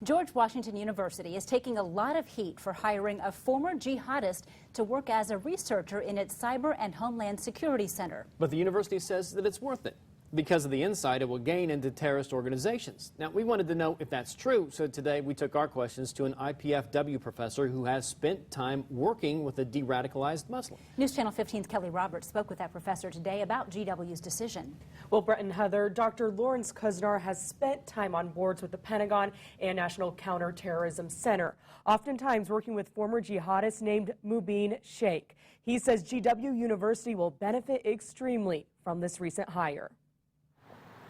George Washington University is taking a lot of heat for hiring a former jihadist to work as a researcher in its Cyber and Homeland Security Center. But the university says that it's worth it because of the insight it will gain into terrorist organizations. Now, we wanted to know if that's true, so today we took our questions to an IPFW professor who has spent time working with a de-radicalized Muslim. News Channel 15's Kelly Roberts spoke with that professor today about GW's decision. Well, Brett and Heather, Dr. Lawrence Kusnar has spent time on boards with the Pentagon and National Counterterrorism Center, oftentimes working with former jihadists named Mubin Sheikh. He says GW University will benefit extremely from this recent hire.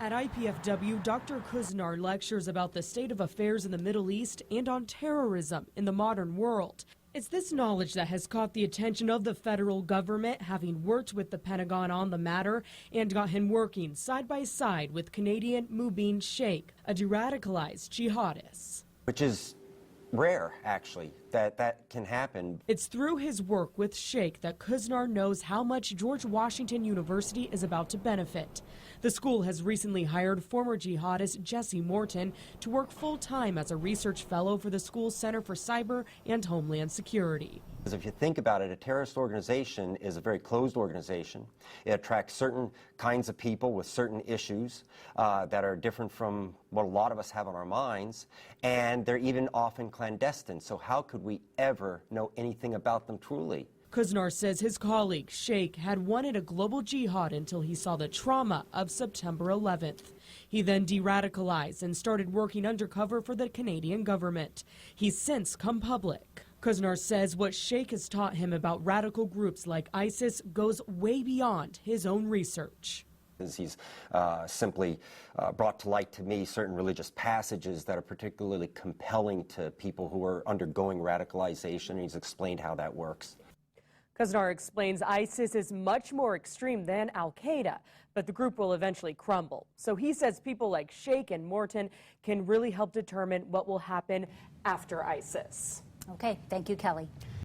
At IPFW, Dr. Kusnar lectures about the state of affairs in the Middle East and on terrorism in the modern world. It's this knowledge that has caught the attention of the federal government, having worked with the Pentagon on the matter, and got him working side by side with Canadian Mubin Sheikh, a de-radicalized jihadist. Which is rare, actually, that can happen. It's through his work with Sheikh that Kusnar knows how much George Washington University is about to benefit. The school has recently hired former jihadist Jesse Morton to work full-time as a research fellow for the school's Center for Cyber and Homeland Security. Because if you think about it, a terrorist organization is a very closed organization. It attracts certain kinds of people with certain issues that are different from what a lot of us have on our minds, and they're even often clandestine. So how could we ever know anything about them truly? Kusnar says his colleague, Sheikh, had wanted a global jihad until he saw the trauma of September 11th. He then de-radicalized and started working undercover for the Canadian government. He's since come public. Kusnar says what Sheikh has taught him about radical groups like ISIS goes way beyond his own research. He's simply brought to light to me certain religious passages that are particularly compelling to people who are undergoing radicalization, and he's explained how that works. Kusnar explains ISIS is much more extreme than Al-Qaeda, but the group will eventually crumble. So he says people like Sheikh and Morton can really help determine what will happen after ISIS. Okay, thank you, Kelly.